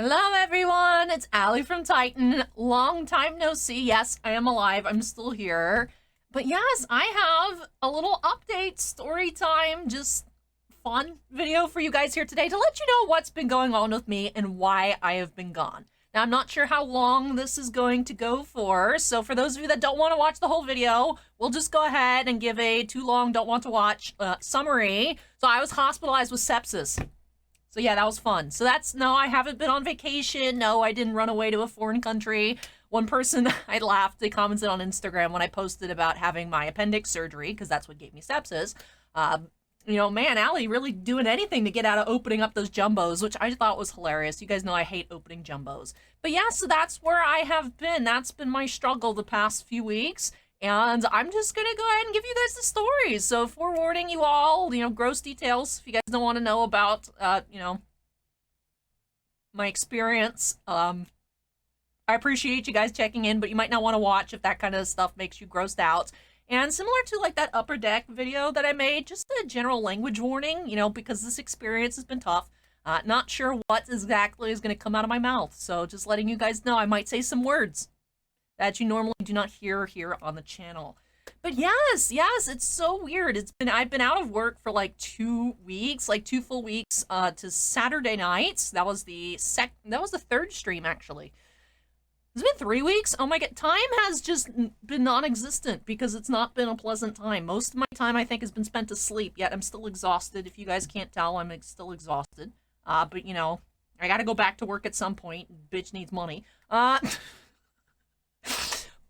Hello everyone, it's Allie from Titan. Long time no see. Yes, I am alive. I'm still here. But yes, I have a little update, story time, just fun video for you guys here today to let you know what's been going on with me and why I have been gone. Now, I'm not sure how long this is going to go for, so for those of you that don't want to watch the whole video, we'll just go ahead and give a too long, don't want to watch summary. So I was hospitalized with sepsis. So yeah, that was fun. So no, I haven't been on vacation. No, I didn't run away to a foreign country. One person, I laughed, they commented on Instagram when I posted about having my appendix surgery, because that's what gave me sepsis. You know, man, Allie really doing anything to get out of opening up those jumbos, which I thought was hilarious. You guys know I hate opening jumbos. But yeah, so that's where I have been. That's been my struggle the past few weeks. And I'm just going to go ahead and give you guys the stories. So forewarning you all, gross details if you guys don't want to know about, my experience. I appreciate you guys checking in, but you might not want to watch if that kind of stuff makes you grossed out. And similar to like that upper deck video that I made, just a general language warning, because this experience has been tough. Not sure what exactly is going to come out of my mouth. So just letting you guys know, I might say some words that you normally do not hear here on the channel. But yes, it's so weird. I've been out of work for like 2 weeks, like 2 full weeks, to Saturday nights. That was the third stream actually. It's been 3 weeks. Oh my god, time has just been non-existent because it's not been a pleasant time. Most of my time I think has been spent asleep, yet I'm still exhausted. If you guys can't tell, I'm still exhausted. But I gotta go back to work at some point. Bitch needs money.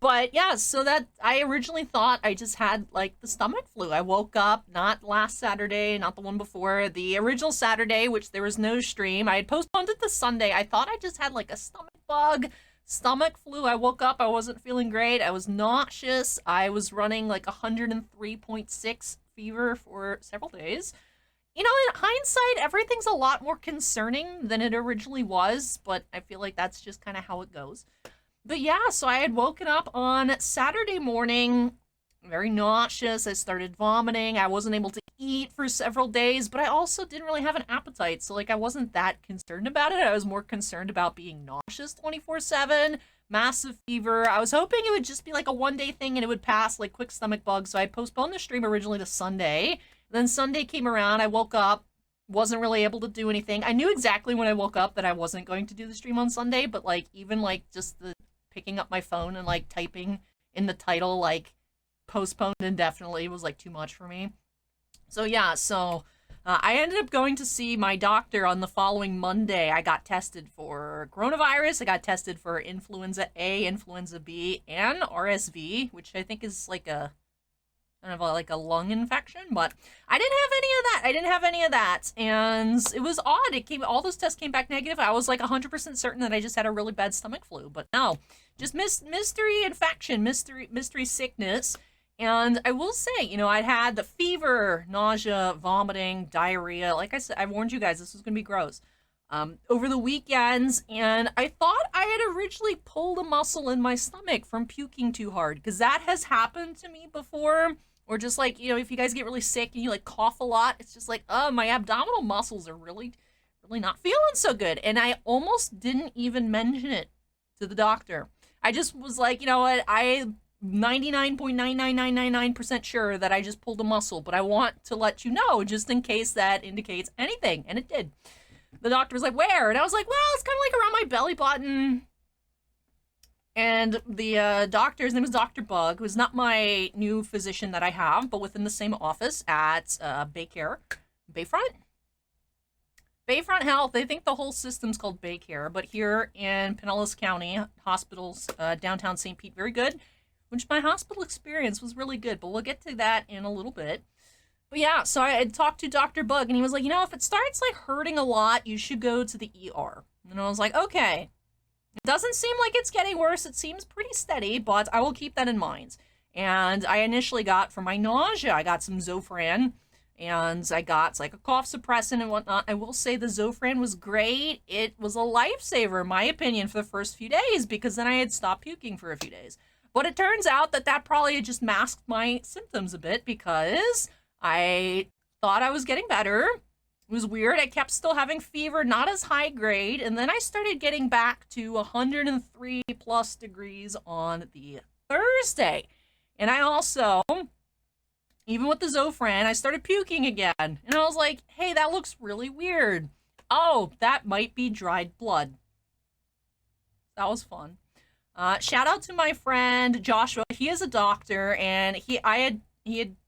But yeah, so that I originally thought I just had like the stomach flu. I woke up, not last Saturday, not the one before, the original Saturday, which there was no stream. I had postponed it to Sunday. I thought I just had like a stomach bug, stomach flu. I woke up, I wasn't feeling great. I was nauseous. I was running like 103.6 fever for several days. In hindsight, everything's a lot more concerning than it originally was, but I feel like that's just kind of how it goes. But yeah, so I had woken up on Saturday morning, very nauseous. I started vomiting. I wasn't able to eat for several days, but I also didn't really have an appetite. So like I wasn't that concerned about it. I was more concerned about being nauseous 24/7, massive fever. I was hoping it would just be like a one-day thing and it would pass like quick stomach bug. So I postponed the stream originally to Sunday. Then Sunday came around, I woke up, wasn't really able to do anything. I knew exactly when I woke up that I wasn't going to do the stream on Sunday, but like even like just the picking up my phone and like typing in the title like postponed indefinitely was like too much for me. So yeah, I ended up going to see my doctor on the following Monday. I got tested for coronavirus. I got tested for influenza A, influenza B, and RSV, which I think is like a kind of like a lung infection, but I didn't have any of that. And it was odd. All those tests came back negative. I was like 100% certain that I just had a really bad stomach flu, but no, just mystery infection, mystery sickness. And I will say, I'd had the fever, nausea, vomiting, diarrhea. Like I said, I warned you guys, this was going to be gross. Over the weekends, and I thought I had originally pulled a muscle in my stomach from puking too hard, because that has happened to me before. Or just like, if you guys get really sick and you like cough a lot, it's just like, oh, my abdominal muscles are really not feeling so good. And I almost didn't even mention it to the doctor. I just was like, you know what, I'm 99.99999% sure that I just pulled a muscle, but I want to let you know just in case that indicates anything. And it did. The doctor was like, where? And I was like, well, it's kind of like around my belly button. And the doctor, his name is Dr. Bug, who's not my new physician that I have, but within the same office at Bayfront Health. They think the whole system's called Baycare, but here in Pinellas County, hospitals, downtown St. Pete, very good, which my hospital experience was really good, but we'll get to that in a little bit. But yeah, so I had talked to Dr. Bug, and he was like, if it starts like hurting a lot, you should go to the ER. And I was like, okay. It doesn't seem like it's getting worse. It seems pretty steady, but I will keep that in mind. And I initially got, for my nausea, I got some Zofran, and I got like a cough suppressant and whatnot. I will say the Zofran was great. It was a lifesaver, in my opinion, for the first few days, because then I had stopped puking for a few days. But it turns out that probably just masked my symptoms a bit, because I thought I was getting better. It was weird. I kept still having fever, not as high grade, and then I started getting back to 103 plus degrees on the Thursday. And I also, even with the Zofran, I started puking again. And I was like, hey, that looks really weird. Oh, that might be dried blood. That was fun. Shout out to my friend Joshua. He is a doctor, and he had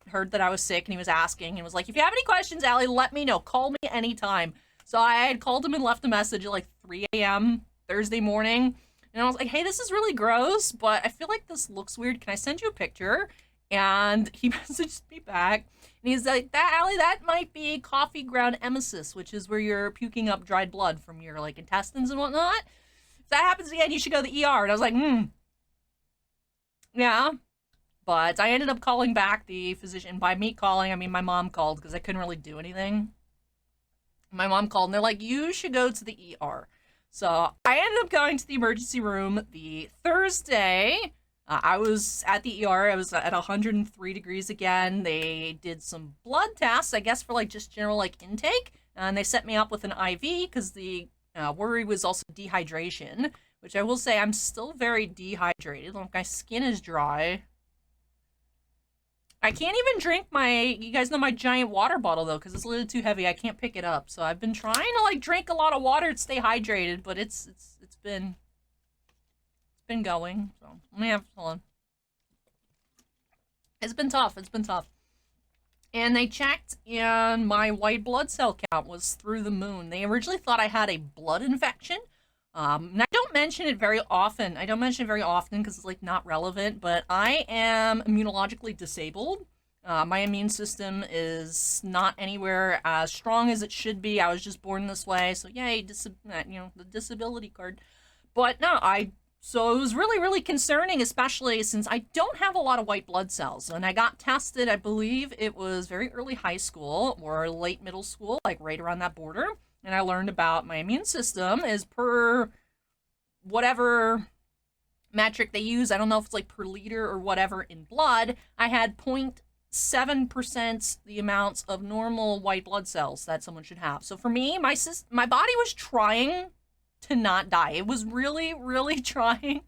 heard that I was sick, and he was asking, and was like, if you have any questions, Allie, let me know. Call me anytime. So I had called him and left a message at like 3 a.m. Thursday morning, and I was like, hey, this is really gross, but I feel like this looks weird. Can I send you a picture? And he messaged me back, and he's like, Allie, that might be coffee ground emesis, which is where you're puking up dried blood from your like intestines and whatnot. If that happens again, you should go to the ER. And I was like, yeah. But I ended up calling back the physician. By me calling, I mean my mom called because I couldn't really do anything. My mom called, and they're like, you should go to the ER. So I ended up going to the emergency room the Thursday. I was at the ER. I was at 103 degrees again. They did some blood tests, I guess, for like just general like intake. And they set me up with an IV because the worry was also dehydration, which I will say I'm still very dehydrated. Like, my skin is dry. I can't even drink you guys know my giant water bottle though, because it's a little too heavy. I can't pick it up. So I've been trying to like drink a lot of water to stay hydrated, but it's been going. So let me hold on. It's been tough. And they checked, and my white blood cell count was through the moon. They originally thought I had a blood infection. And I don't mention it very often. Because it's like not relevant, but I am immunologically disabled. My immune system is not anywhere as strong as it should be. I was just born this way. So yay, the disability card. But no, so it was really, really concerning, especially since I don't have a lot of white blood cells. And I got tested, I believe it was very early high school or late middle school, like right around that border. And I learned about my immune system is per whatever metric they use. I don't know if it's like per liter or whatever in blood. I had 0.7% the amounts of normal white blood cells that someone should have. So for me, my body was trying to not die. It was really, really trying,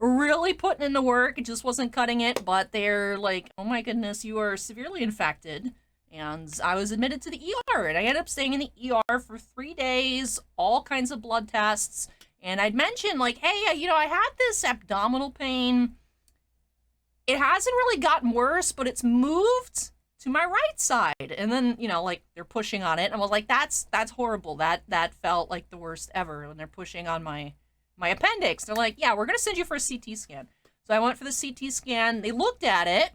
really putting in the work. It just wasn't cutting it. But they're like, oh my goodness, you are severely infected. And I was admitted to the ER, and I ended up staying in the ER for 3 days, all kinds of blood tests. And I'd mentioned, like, hey, I had this abdominal pain. It hasn't really gotten worse, but it's moved to my right side. And then, like, they're pushing on it. And I was like, that's horrible. That felt like the worst ever when they're pushing on my appendix. They're like, yeah, we're going to send you for a CT scan. So I went for the CT scan. They looked at it.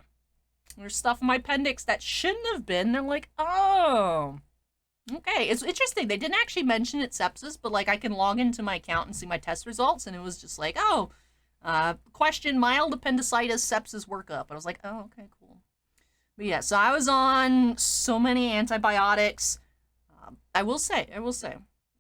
There's stuff in my appendix that shouldn't have been. They're like, oh, okay. It's interesting. They didn't actually mention it's sepsis, but like I can log into my account and see my test results, and it was just like, oh, question mild appendicitis sepsis workup. And I was like, oh, okay, cool. But yeah, so I was on so many antibiotics. I will say,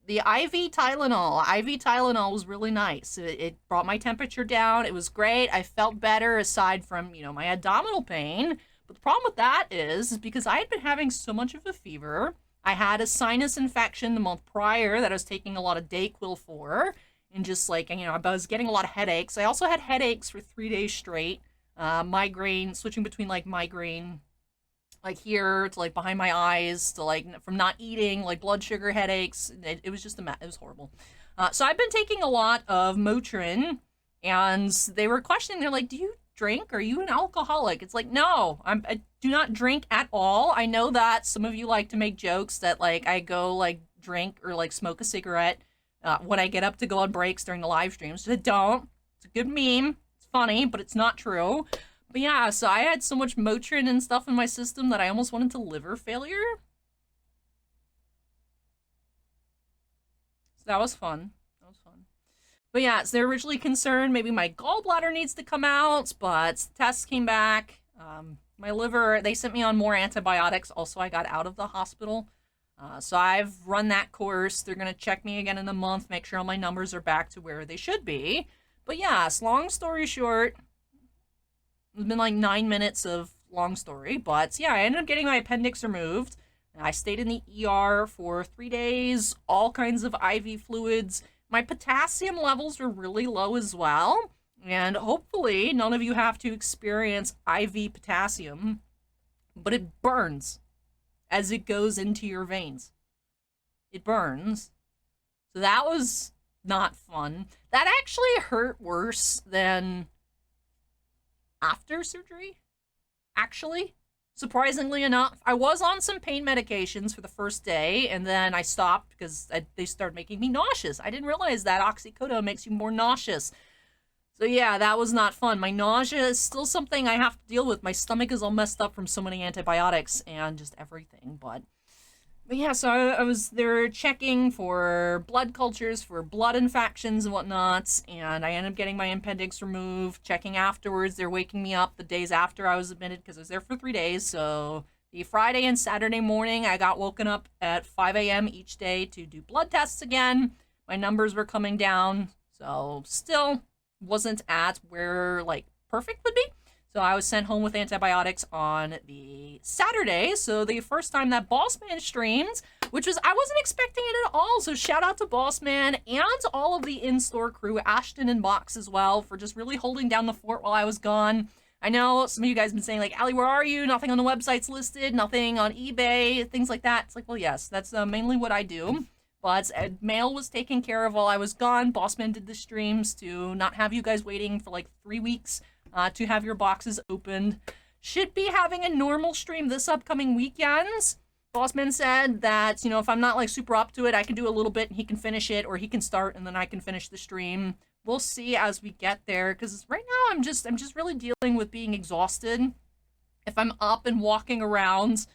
the IV Tylenol was really nice. It brought my temperature down. It was great. I felt better aside from, my abdominal pain. But the problem with that is because I had been having so much of a fever. I had a sinus infection the month prior that I was taking a lot of Dayquil for. And just like, I was getting a lot of headaches. I also had headaches for 3 days straight. Migraine, switching between like migraine, like here to like behind my eyes to like from not eating, like blood sugar headaches. It was just it was horrible. So I've been taking a lot of Motrin, and they were questioning. They're like, do you drink? Are you an alcoholic? It's like, no, I do not drink at all. I know that some of you like to make jokes that like I go like drink or like smoke a cigarette when I get up to go on breaks during the live streams. So don't. It's a good meme. It's funny, but it's not true. But yeah, so I had so much Motrin and stuff in my system that I almost went into liver failure. So that was fun. But yeah, so they're originally concerned maybe my gallbladder needs to come out, but tests came back. My liver, they sent me on more antibiotics. Also, I got out of the hospital. So I've run that course. They're going to check me again in a month, make sure all my numbers are back to where they should be. But yes, long story short, it's been like 9 minutes of long story. But yeah, I ended up getting my appendix removed. I stayed in the ER for 3 days, all kinds of IV fluids. My potassium levels were really low as well. And hopefully none of you have to experience IV potassium, but it burns as it goes into your veins. It burns. So that was not fun. That actually hurt worse than after surgery, actually. Surprisingly enough, I was on some pain medications for the first day, and then I stopped because they started making me nauseous. I didn't realize that oxycodone makes you more nauseous. So yeah, that was not fun. My nausea is still something I have to deal with. My stomach is all messed up from so many antibiotics and just everything, but yeah, so I was there checking for blood cultures, for blood infections and whatnot, and I ended up getting my appendix removed, checking afterwards. They're waking me up the days after I was admitted because I was there for 3 days. So the Friday and Saturday morning, I got woken up at 5 a.m. each day to do blood tests again. My numbers were coming down, so still wasn't at where, like, perfect would be. So I was sent home with antibiotics on the Saturday. So the first time that Bossman streamed, which was, I wasn't expecting it at all. So shout out to Bossman and all of the in-store crew, Ashton and Box as well, for just really holding down the fort while I was gone. I know some of you guys have been saying, like, Allie, where are you? Nothing on the website's listed, nothing on eBay, things like that. It's like, well, yes, that's mainly what I do. But mail was taken care of while I was gone. Bossman did the streams to not have you guys waiting for like 3 weeks. To have your boxes opened. Should be having a normal stream this upcoming weekend. Bossman said that, you know, if I'm not like super up to it, I can do a little bit and he can finish it, or he can start and then I can finish the stream. We'll see as we get there, because right now I'm just really dealing with being exhausted. If I'm up and walking around,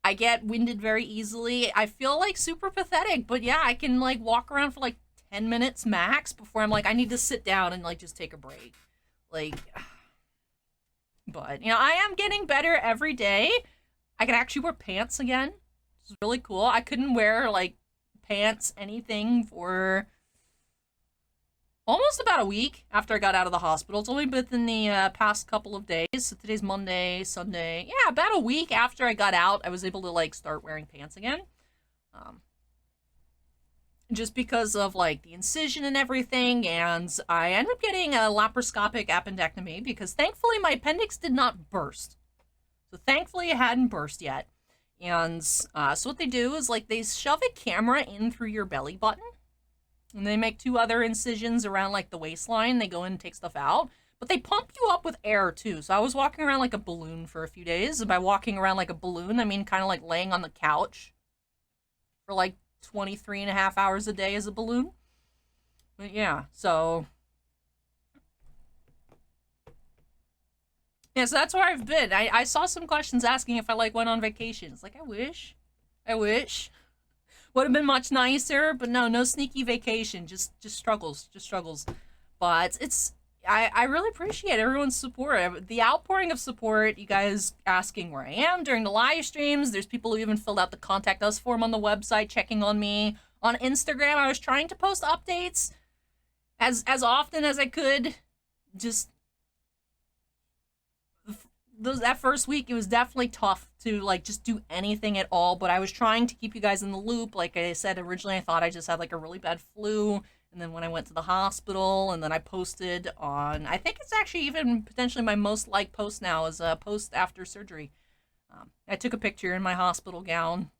I get winded very easily. I feel like super pathetic, but yeah, I can like walk around for like 10 minutes max before I'm like, I need to sit down and like just take a break. Like, but, you know, I am getting better every day. I can actually wear pants again. This is really cool. I couldn't wear, like, pants, anything for almost about a week after I got out of the hospital. It's only been the past couple of days. So today's Monday, Sunday. Yeah, about a week after I got out, I was able to, like, start wearing pants again. Just because of like the incision and everything, and I ended up getting a laparoscopic appendectomy because thankfully my appendix did not burst. So thankfully it hadn't burst yet. And so what they do is like they shove a camera in through your belly button, and they make 2 other incisions around like the waistline. They go in and take stuff out, but they pump you up with air too. So I was walking around like a balloon for a few days. And by walking around like a balloon, I mean kind of like laying on the couch for like 23.5 hours a day as a balloon. But yeah, so yeah, so that's where I've been. I saw some questions asking if I like went on vacation. It's like, I wish would have been much nicer, but no sneaky vacation, just struggles. But it's I really appreciate everyone's support. The outpouring of support, you guys asking where I am during the live streams. There's people who even filled out the contact us form on the website, checking on me. On Instagram, I was trying to post updates as often as I could. Just that first week, it was definitely tough to like just do anything at all, but I was trying to keep you guys in the loop. Like I said, originally I thought I just had like a really bad flu. And then when I went to the hospital, and then I posted on, I think it's actually even potentially my most liked post now is a post after surgery. I took a picture in my hospital gown,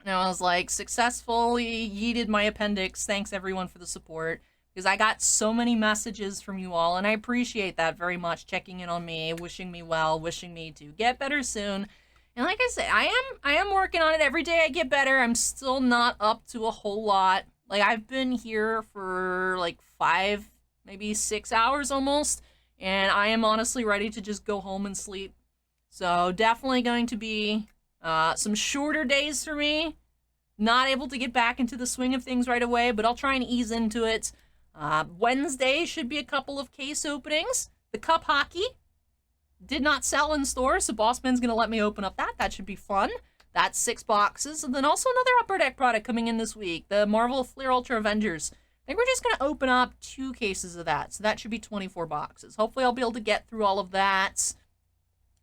and I was like, successfully yeeted my appendix. Thanks everyone for the support, because I got so many messages from you all, and I appreciate that very much, checking in on me, wishing me well, wishing me to get better soon. And like I said, I am working on it. Every day I get better. I'm still not up to a whole lot. Like, I've been here for, like, 5, maybe 6 hours almost, and I am honestly ready to just go home and sleep. So, definitely going to be some shorter days for me. Not able to get back into the swing of things right away, but I'll try and ease into it. Wednesday should be a couple of case openings. The cup hockey did not sell in store, so Bossman's going to let me open up that. That should be fun. That's 6 boxes. And then also another Upper Deck product coming in this week, the Marvel Fleer Ultra Avengers. I think we're just going to open up 2 cases of that. So that should be 24 boxes. Hopefully I'll be able to get through all of that.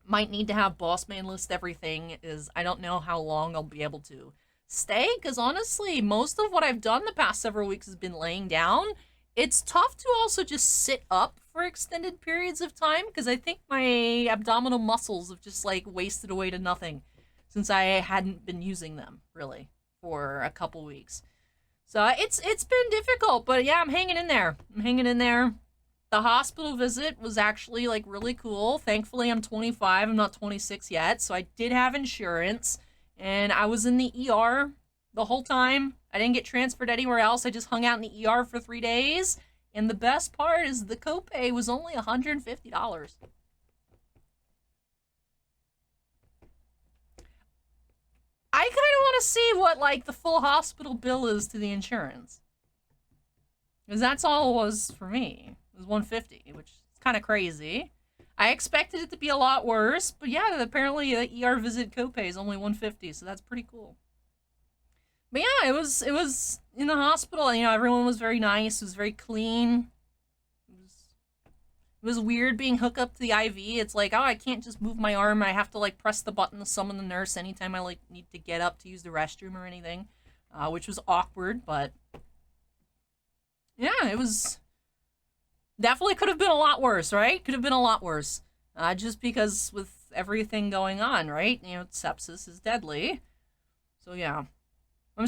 Might need to have boss man list everything, is I don't know how long I'll be able to stay, because honestly, most of what I've done the past several weeks has been laying down. It's tough to also just sit up for extended periods of time, because I think my abdominal muscles have just like wasted away to nothing since I hadn't been using them really for a couple weeks. So it's been difficult, but yeah, I'm hanging in there. I'm hanging in there. The hospital visit was actually like really cool. Thankfully, I'm 25. I'm not 26 yet, so I did have insurance, and I was in the ER the whole time. I didn't get transferred anywhere else. I just hung out in the ER for 3 days. And the best part is the copay was only $150. I kind of want to see what like the full hospital bill is to the insurance, because that's all it was for me. It was $150, which is kind of crazy. I expected it to be a lot worse, but yeah, apparently the ER visit copay is only $150, so that's pretty cool. But yeah, it was in the hospital. You know, everyone was very nice. It was very clean. It was weird being hooked up to the IV. It's like, oh, I can't just move my arm. I have to like press the button to summon the nurse anytime I like need to get up to use the restroom or anything, which was awkward. But yeah, it was definitely could have been a lot worse, right? Could have been a lot worse. Just because with everything going on, right? You know, sepsis is deadly. So yeah. I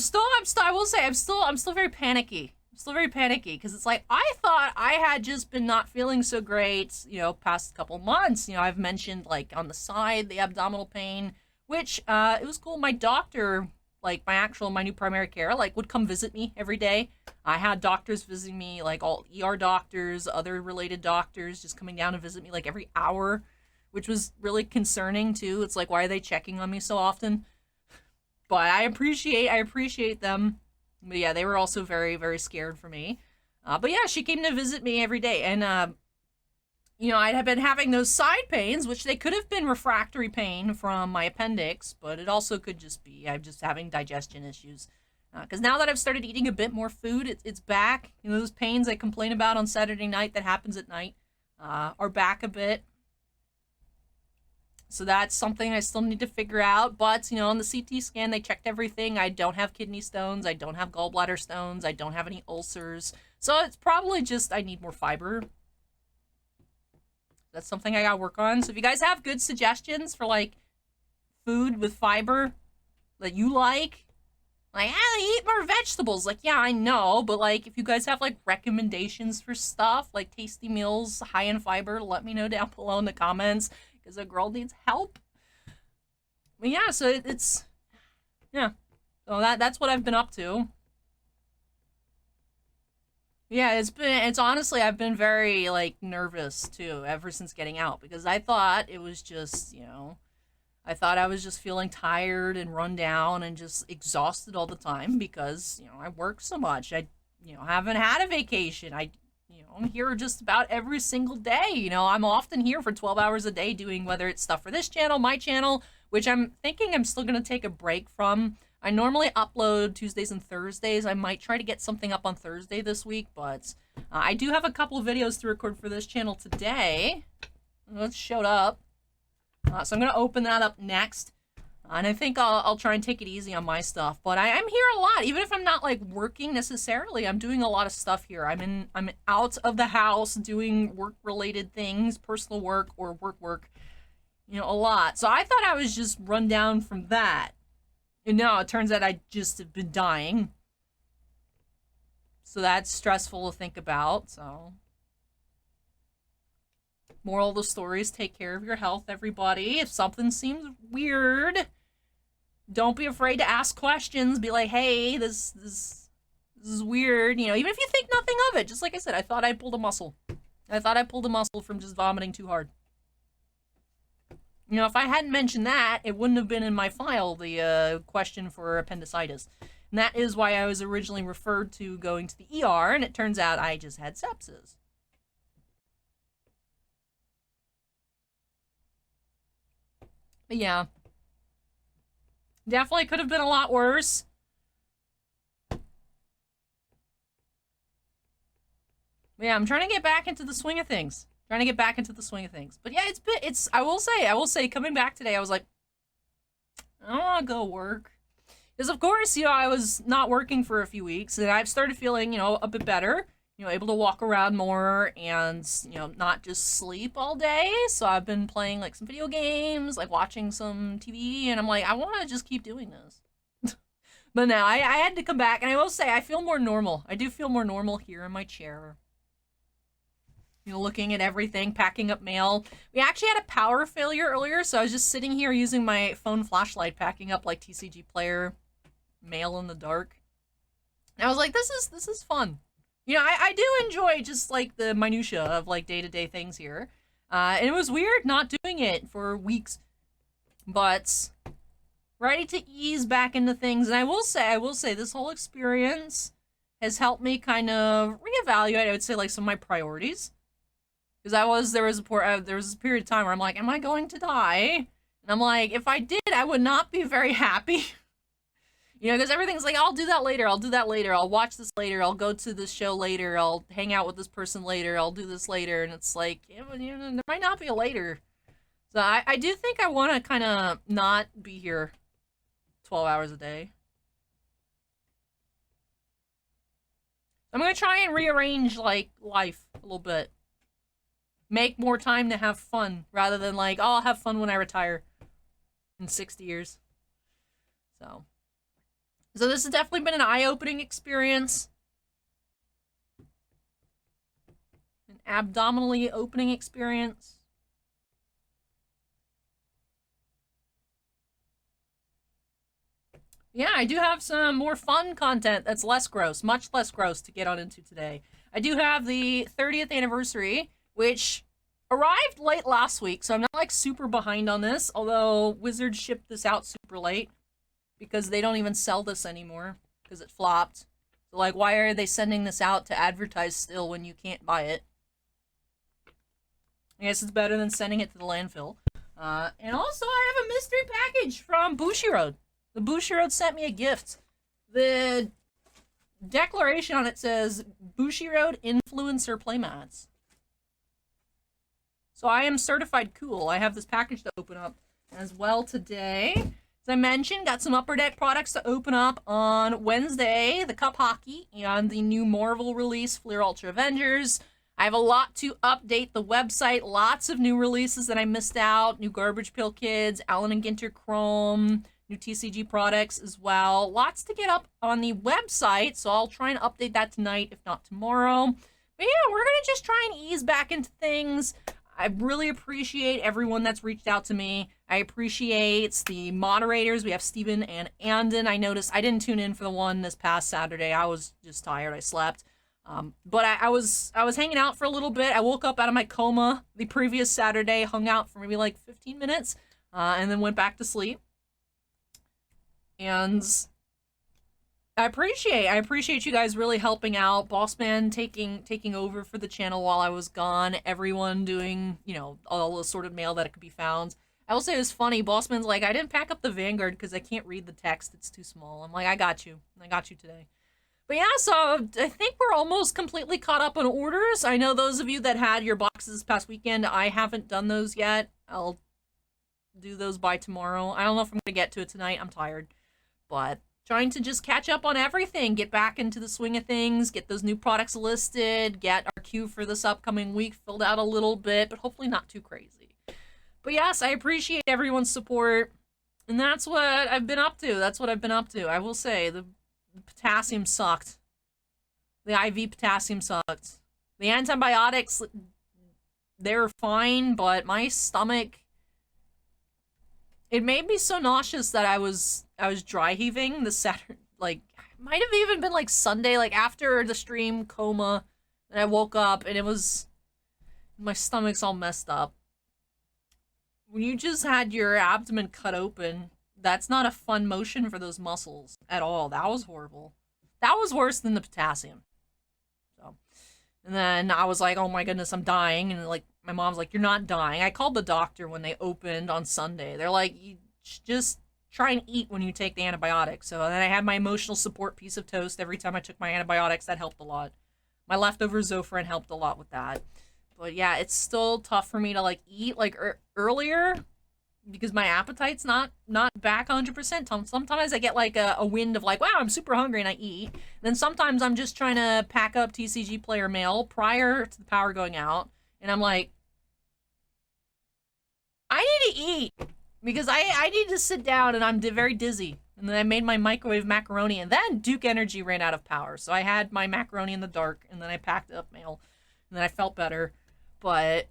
will say, I'm still very panicky. I'm still very panicky, because it's like, I thought I had just been not feeling so great, you know, past couple months. You know, I've mentioned, like, on the side, the abdominal pain, which, it was cool. My doctor, like, my new primary care, like, would come visit me every day. I had doctors visiting me, like, all ER doctors, other related doctors, just coming down to visit me, like, every hour, which was really concerning, too. It's like, why are they checking on me so often? But I appreciate them. But yeah, they were also very, very scared for me. But yeah, she came to visit me every day. And, you know, I'd have been having those side pains, which they could have been refractory pain from my appendix, but it also could just be I'm just having digestion issues. Because now that I've started eating a bit more food, it's back. You know, those pains I complain about on Saturday night that happens at night are back a bit. So that's something I still need to figure out. But, you know, on the CT scan, they checked everything. I don't have kidney stones. I don't have gallbladder stones. I don't have any ulcers. So it's probably just I need more fiber. That's something I gotta work on. So if you guys have good suggestions for, like, food with fiber that you like, eat more vegetables. Like, yeah, I know. But, like, if you guys have, like, recommendations for stuff, like tasty meals high in fiber, let me know down below in the comments. Because a girl needs help. But yeah, so it's yeah. So that's what I've been up to. Yeah, it's honestly, I've been very like nervous too ever since getting out, because I thought it was just, you know, I thought I was just feeling tired and run down and just exhausted all the time, because, you know, I work so much. I, you know, haven't had a vacation. I'm here just about every single day. You know, I'm often here for 12 hours a day doing whether it's stuff for this channel, my channel, which I'm thinking I'm still going to take a break from. I normally upload Tuesdays and Thursdays. I might try to get something up on Thursday this week, but I do have a couple of videos to record for this channel today. Let's showed up. So I'm going to open that up next. And I think I'll try and take it easy on my stuff. But I'm here a lot. Even if I'm not, like, working necessarily, I'm doing a lot of stuff here. I'm out of the house doing work-related things, personal work or work, you know, a lot. So I thought I was just run down from that. And no, it turns out I just have been dying. So that's stressful to think about, so. Moral of the story is take care of your health, everybody. If something seems weird, don't be afraid to ask questions. Be like, hey, this is weird. You know, even if you think nothing of it. Just like I said, I thought I pulled a muscle. I thought I pulled a muscle from just vomiting too hard. You know, if I hadn't mentioned that, it wouldn't have been in my file, the question for appendicitis. And that is why I was originally referred to going to the ER, and it turns out I just had sepsis. But yeah. Definitely could have been a lot worse. But yeah, I'm trying to get back into the swing of things. Trying to get back into the swing of things. But yeah, I will say, coming back today, I was like, I don't want to go work. Because, of course, I was not working for a few weeks, and I've started feeling, a bit better. Able to walk around more and, not just sleep all day. So I've been playing, like, some video games, like, watching some TV, and I'm like, I want to just keep doing this. But now, I had to come back, and I will say, I feel more normal. I do feel more normal here in my chair. Looking at everything, packing up mail. We actually had a power failure earlier, so I was just sitting here using my phone flashlight, packing up, like, TCG Player mail in the dark. And I was like, this is fun. I do enjoy just like the minutia of like day-to-day things here. And it was weird not doing it for weeks, but ready to ease back into things. And I will say this whole experience has helped me kind of reevaluate, I would say, like some of my priorities. Because there was a period of time where I'm like, am I going to die? And I'm like, if I did, I would not be very happy. Because everything's like, I'll do that later, I'll watch this later, I'll go to this show later, I'll hang out with this person later, I'll do this later, and it's like, there might not be a later. So I do think I want to kind of not be here 12 hours a day. I'm going to try and rearrange, like, life a little bit. Make more time to have fun, rather than like, oh, I'll have fun when I retire in 60 years. So this has definitely been an eye-opening experience. An abdominally opening experience. Yeah, I do have some more fun content that's less gross, much less gross to get on into today. I do have the 30th anniversary, which arrived late last week, so I'm not like super behind on this, although Wizards shipped this out super late. Because they don't even sell this anymore. Because it flopped. So, like, why are they sending this out to advertise still when you can't buy it? I guess it's better than sending it to the landfill. And also, I have a mystery package from Bushiroad. The Bushiroad sent me a gift. The declaration on it says, Bushiroad Influencer Playmats. So I am certified cool. I have this package to open up as well today. As I mentioned, got some Upper Deck products to open up on Wednesday, the Cup Hockey, and the new Marvel release, Fleer Ultra Avengers. I have a lot to update the website, lots of new releases that I missed out, new Garbage Pail Kids, Allen and Ginter Chrome, new TCG products as well. Lots to get up on the website, so I'll try and update that tonight, if not tomorrow. But yeah, we're going to just try and ease back into things. I really appreciate everyone that's reached out to me. I appreciate the moderators. We have Steven and Andon. I noticed I didn't tune in for the one this past Saturday. I was just tired. I slept. But I was hanging out for a little bit. I woke up out of my coma the previous Saturday, hung out for maybe like 15 minutes, and then went back to sleep. And I appreciate you guys really helping out. Bossman taking over for the channel while I was gone. Everyone doing, all the sorted mail that it could be found. I will say it was funny. Bossman's like, I didn't pack up the Vanguard because I can't read the text. It's too small. I'm like, I got you. I got you today. But yeah, so I think we're almost completely caught up on orders. I know those of you that had your boxes this past weekend, I haven't done those yet. I'll do those by tomorrow. I don't know if I'm going to get to it tonight. I'm tired. But trying to just catch up on everything, get back into the swing of things, get those new products listed, get our queue for this upcoming week filled out a little bit, but hopefully not too crazy. But yes, I appreciate everyone's support, and that's what I've been up to. I will say, the potassium sucked. The IV potassium sucked. The antibiotics, they were fine, but my stomach, it made me so nauseous that I was dry heaving the Saturday, like, might have even been like Sunday, like after the stream coma, and I woke up and it was, my stomach's all messed up. When you just had your abdomen cut open, that's not a fun motion for those muscles at all. That was horrible. That was worse than the potassium. So, and then I was like, oh my goodness, I'm dying. And like, my mom's like, you're not dying. I called the doctor when they opened on Sunday. They're like, you just try and eat when you take the antibiotics. So then I had my emotional support piece of toast every time I took my antibiotics. That helped a lot. My leftover Zofran helped a lot with that. But yeah, it's still tough for me to like eat like earlier because my appetite's not back 100%. Sometimes I get like a wind of like, wow, I'm super hungry and I eat. Then sometimes I'm just trying to pack up TCG player mail prior to the power going out, and I'm like, I need to eat because I need to sit down and I'm very dizzy. And then I made my microwave macaroni, and then Duke Energy ran out of power. So I had my macaroni in the dark, and then I packed up mail, and then I felt better. But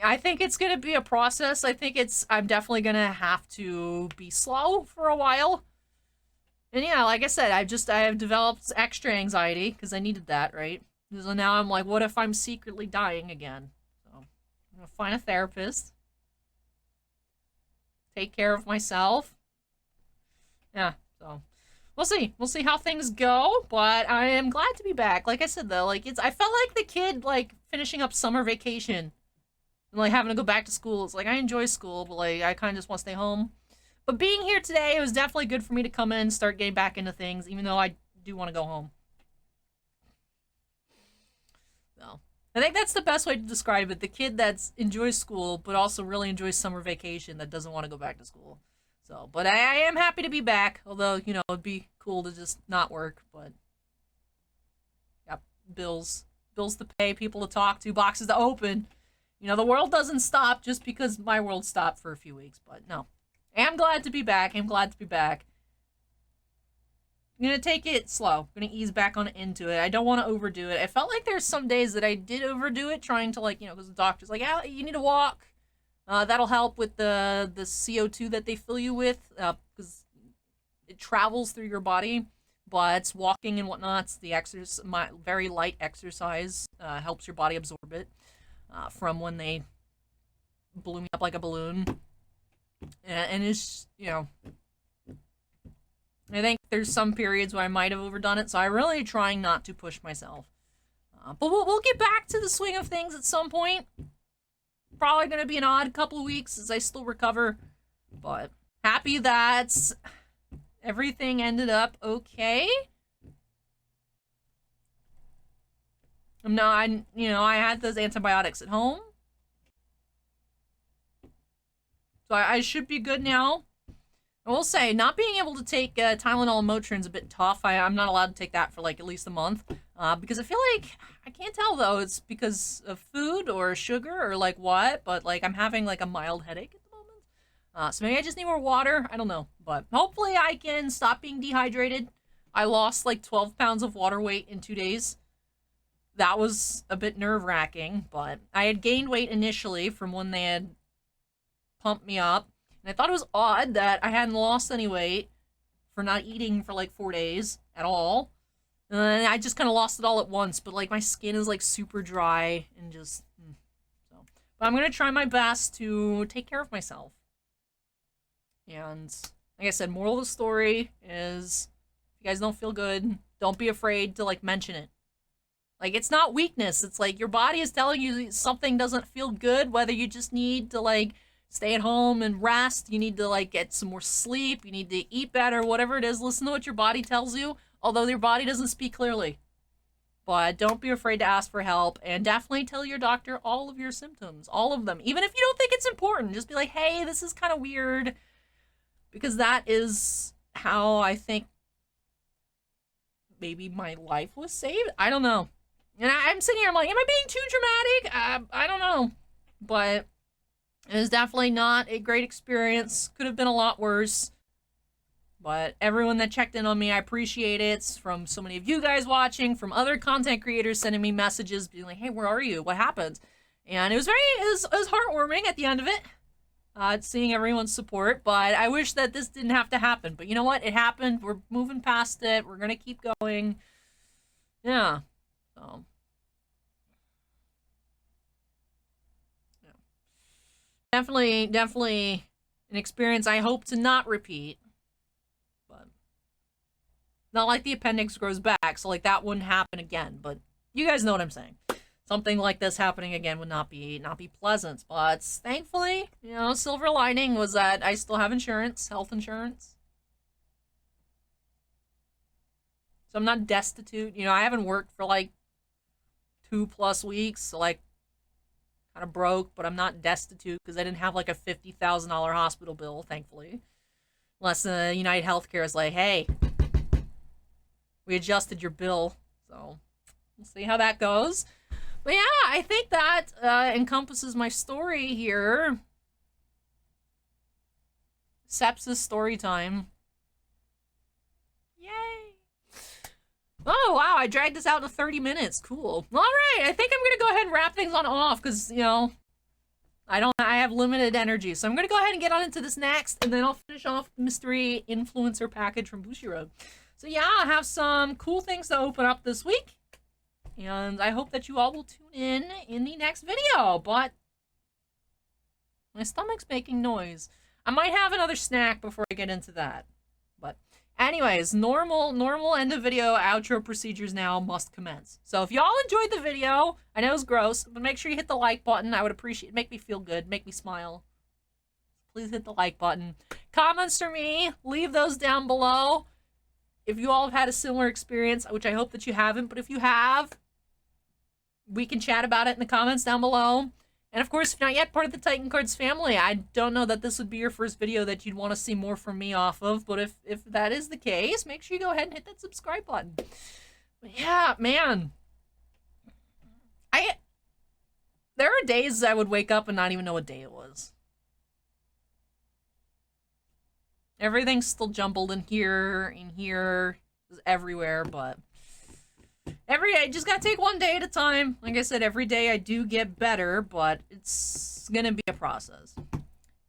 I think it's going to be a process. I'm definitely going to have to be slow for a while. And yeah, like I said, I have developed extra anxiety because I needed that, right? So now I'm like, what if I'm secretly dying again? So I'm going to find a therapist, take care of myself. Yeah, so we'll see. We'll see how things go, but I am glad to be back. Like I said though, like I felt like the kid like finishing up summer vacation and like having to go back to school. It's like I enjoy school, but like I kind of just want to stay home. But being here today, it was definitely good for me to come in and start getting back into things, even though I do want to go home. So I think that's the best way to describe it. The kid that enjoys school, but also really enjoys summer vacation that doesn't want to go back to school. So, but I am happy to be back, although, you know, it'd be cool to just not work, but yeah, bills to pay, people to talk to, boxes to open. You know, the world doesn't stop just because my world stopped for a few weeks, but no. I'm glad to be back. I'm glad to be back. I'm gonna take it slow. I'm gonna ease back on into it. I don't want to overdo it. I felt like there's some days that I did overdo it, trying to like, you know, because the doctor's like, yeah, you need to walk. That'll help with the CO2 that they fill you with, because it travels through your body. But walking and whatnot, the exercise, very light exercise, helps your body absorb it from when they blew me up like a balloon. And it's, you know, I think there's some periods where I might have overdone it, so I'm really trying not to push myself. But we'll get back to the swing of things at some point. Probably going to be an odd couple of weeks as I still recover, but happy that everything ended up okay. I had those antibiotics at home, so I should be good now. I will say, not being able to take Tylenol and Motrin's a bit tough. I'm not allowed to take that for like at least a month, because I feel like, I can't tell though, it's because of food or sugar or like what, but like I'm having like a mild headache at the moment. So maybe I just need more water. I don't know, but hopefully I can stop being dehydrated. I lost like 12 pounds of water weight in 2 days. That was a bit nerve-wracking, but I had gained weight initially from when they had pumped me up. And I thought it was odd that I hadn't lost any weight for not eating for like 4 days at all. And I just kind of lost it all at once, but like my skin is like super dry and just, so. But I'm going to try my best to take care of myself. And like I said, moral of the story is, if you guys don't feel good, don't be afraid to like mention it. Like, it's not weakness. It's like your body is telling you something doesn't feel good, whether you just need to like stay at home and rest, you need to like get some more sleep, you need to eat better, whatever it is. Listen to what your body tells you, although your body doesn't speak clearly. But don't be afraid to ask for help, and definitely tell your doctor all of your symptoms, all of them. Even if you don't think it's important, just be like, hey, this is kind of weird, because that is how I think maybe my life was saved. I don't know. And I'm sitting here, I'm like, am I being too dramatic? I don't know. But it was definitely not a great experience. Could have been a lot worse. But everyone that checked in on me, I appreciate it. It's from so many of you guys watching, from other content creators sending me messages, being like, hey, where are you? What happened? And it was heartwarming at the end of it, seeing everyone's support. But I wish that this didn't have to happen. But you know what? It happened. We're moving past it. We're going to keep going. Yeah. So. Definitely an experience I hope to not repeat. But not like the appendix grows back, so like that wouldn't happen again. But you guys know what I'm saying. Something like this happening again would not be pleasant. But thankfully, you know, silver lining was that I still have insurance, health insurance. So I'm not destitute. You know, I haven't worked for like 2+ weeks, so like kind of broke, but I'm not destitute because I didn't have like a $50,000 hospital bill, thankfully. Unless United Healthcare is like, hey, we adjusted your bill. So we'll see how that goes. But yeah, I think that encompasses my story here. Sepsis story time. Yay! Oh, wow, I dragged this out to 30 minutes. Cool. All right, I think I'm going to go ahead and wrap things on off because, you know, I have limited energy. So I'm going to go ahead and get on into this next, and then I'll finish off the mystery influencer package from Bushiroad. So yeah, I have some cool things to open up this week, and I hope that you all will tune in the next video, but my stomach's making noise. I might have another snack before I get into that. But anyways, normal end of video outro procedures now must commence. So if y'all enjoyed the video, I know it's gross, but make sure you hit the like button. I would appreciate it. Make me feel good. Make me smile. Please hit the like button. Comments for me. Leave those down below. If you all have had a similar experience, which I hope that you haven't, but if you have, we can chat about it in the comments down below. And of course, if not yet part of the Titan Cards family, I don't know that this would be your first video that you'd want to see more from me off of, but if that is the case, make sure you go ahead and hit that subscribe button. But yeah, man. There are days I would wake up and not even know what day it was. Everything's still jumbled in here, everywhere, but every day, just gotta take one day at a time. Like I said, every day I do get better, but it's gonna be a process.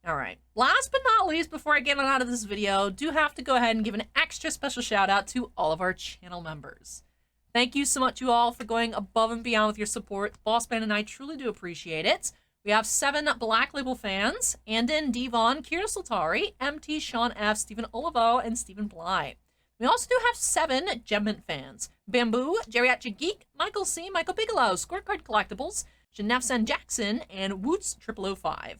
Alright, last but not least, before I get on out of this video, do have to go ahead and give an extra special shout out to all of our channel members. Thank you so much, you all, for going above and beyond with your support. Boss Man and I truly do appreciate it. We have 7 Black Label fans: Andin, Devon, Kira Soltari, MT, Sean F, Stephen Olivo, and Stephen Bly. We also do have 7 Gemmint fans: Bamboo, Geriatric Geek, Michael C, Michael Bigelow, Scorecard Collectibles, Janefsen Jackson, and Woots 0005.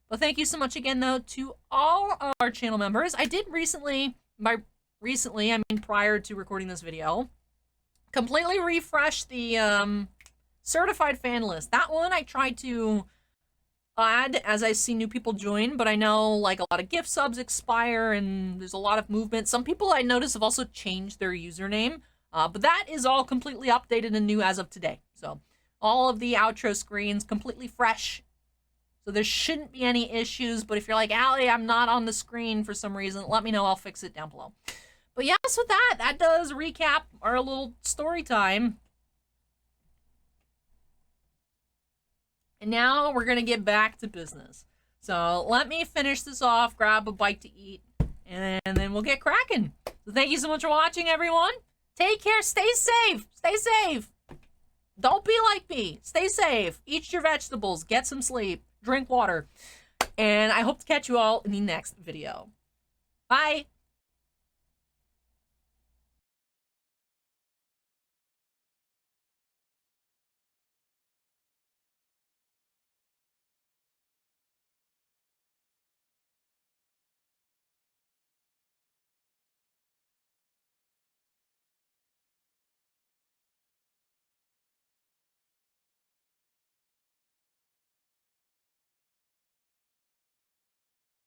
Well, thank you so much again, though, to all of our channel members. I did recently, by recently, I mean prior to recording this video, completely refresh the certified fan list. That one I tried to add as I see new people join, but I know like a lot of gift subs expire and there's a lot of movement. Some people I notice have also changed their username, but that is all completely updated and new as of today. So all of the outro screens completely fresh, so there shouldn't be any issues. But if you're like, Allie, I'm not on the screen for some reason, let me know. I'll fix it down below. But yeah, so that does recap our little story time. And now we're going to get back to business. So let me finish this off, grab a bite to eat, and then we'll get cracking. So thank you so much for watching, everyone. Take care. Stay safe. Stay safe. Don't be like me. Stay safe. Eat your vegetables. Get some sleep. Drink water. And I hope to catch you all in the next video. Bye.